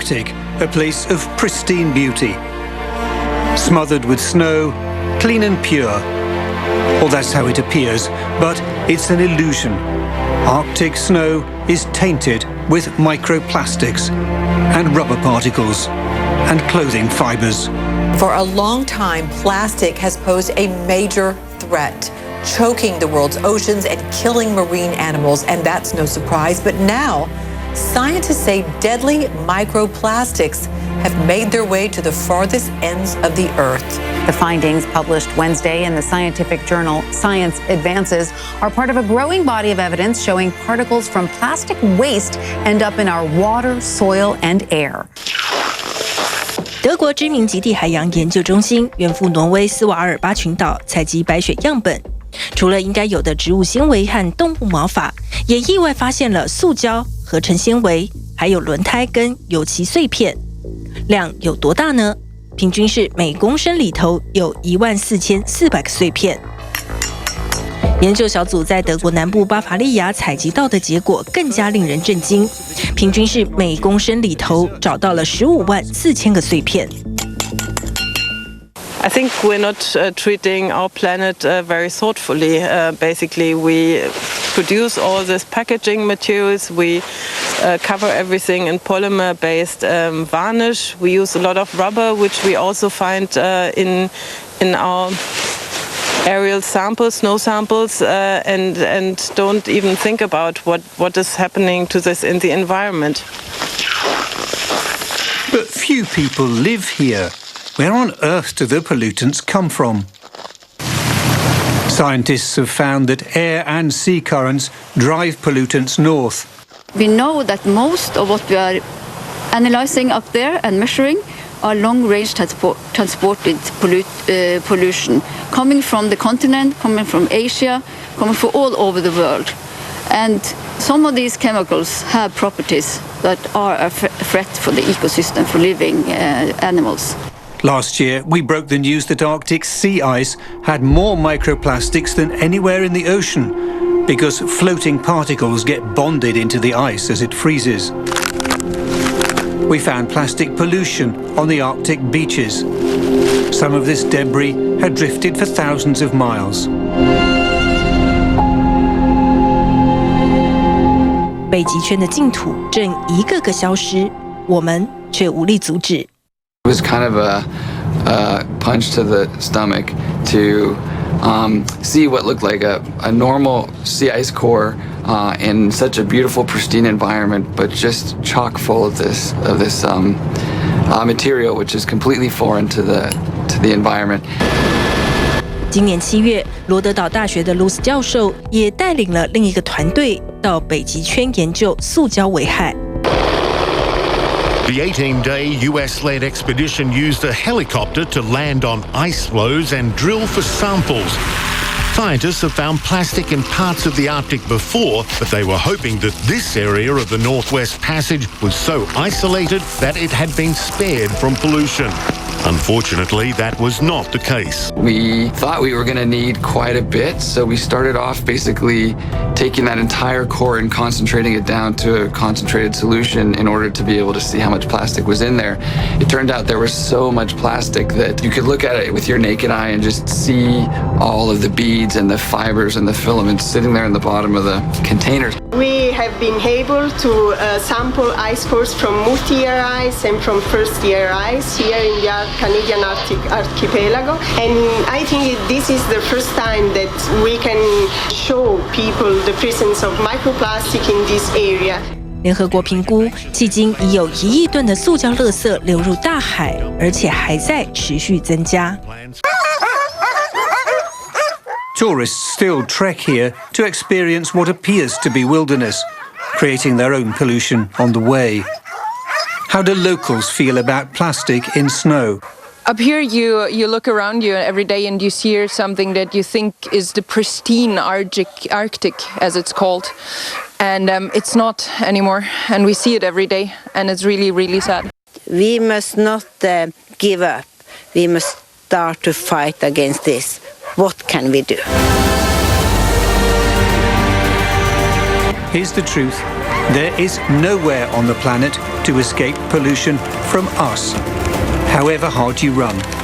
Arctic, a place of pristine beauty. Smothered with snow, clean and pure. Or that's how it appears, but it's an illusion. Arctic snow is tainted with microplastics and rubber particles and clothing fibers. For a long time, plastic has posed a major threat, choking the world's oceans and killing marine animals, and that's no surprise. But now, scientists say deadly microplastics have made their way to the farthest ends of the Earth. The findings, published Wednesday in the scientific journal Science Advances, are part of a growing body of evidence showing particles from plastic waste end up in our water, soil, and air. 德国知名极地海洋研究中心远赴挪威斯瓦尔巴群岛采集白雪样本，除了应该有的植物纤维和动物毛发，也意外发现了塑胶、合成纤维，还有轮胎跟油漆碎片。量有多大呢？平均是每公升里头有14400个碎片。研究小组在德国南部巴伐利亚采集到的结果更加令人震惊，平均是每公升里头找到了154000个碎片。I think we're not treating our planet very thoughtfully. Basically, we produce all these packaging materials. We cover everything in polymer-based varnish. We use a lot of rubber, which we also find in our aerial samples, snow samples, and don't even think about what is happening to this in the environment. But few people live here. Where on earth do the pollutants come from? Scientists have found that air and sea currents drive pollutants north. We know that most of what we are analyzing up there and measuring are long-range transported pollution, coming from the continent, coming from Asia, coming from all over the world. And some of these chemicals have properties that are a threat for the ecosystem, for living animals. Last year, we broke the news that Arctic sea ice had more microplastics than anywhere in the ocean because floating particles get bonded into the ice as it freezes. We found plastic pollution on the Arctic beaches. Some of this debris had drifted for thousands of miles. 北极圈的净土正一个个消失，我们却无力阻止。It was kind of a punch to the stomach to see what looked like a normal sea ice core in such a beautiful, pristine environment, but just chock full of this material, which is completely foreign to the environment. 今年7月，罗德岛大学的卢斯教授也带领了另一个团队到北极圈研究塑胶危害。The 18-day US-led expedition used a helicopter to land on ice floes and drill for samples. Scientists have found plastic in parts of the Arctic before, but they were hoping that this area of the Northwest Passage was so isolated that it had been spared from pollution. Unfortunately, that was not the case. We thought we were going to need quite a bit, so we started off basically taking that entire core and concentrating it down to a concentrated solution in order to be able to see how much plastic was in there. It turned out there was so much plastic that you could look at it with your naked eye and just see all of the beads and the fibers and the filaments sitting there in the bottom of the containers. We have been able to sample ice cores from multi-year ice and from first-year ice here in the Canadian Arctic archipelago, and I think this is the first time that we can show people the presence of microplastic in this area. 联合国评估，迄今已有1亿吨的塑胶垃圾流入大海，而且还在持续增加。Tourists still trek here to experience what appears to be wilderness, creating their own pollution on the way. How do locals feel about plastic in snow? Up here, you look around you every day and you see something that you think is the pristine Arctic, as it's called. And it's not anymore. And we see it every day. And it's really, really sad. We must not give up. We must start to fight against this. What can we do? Here's the truth. There is nowhere on the planet to escape pollution from us, however hard you run.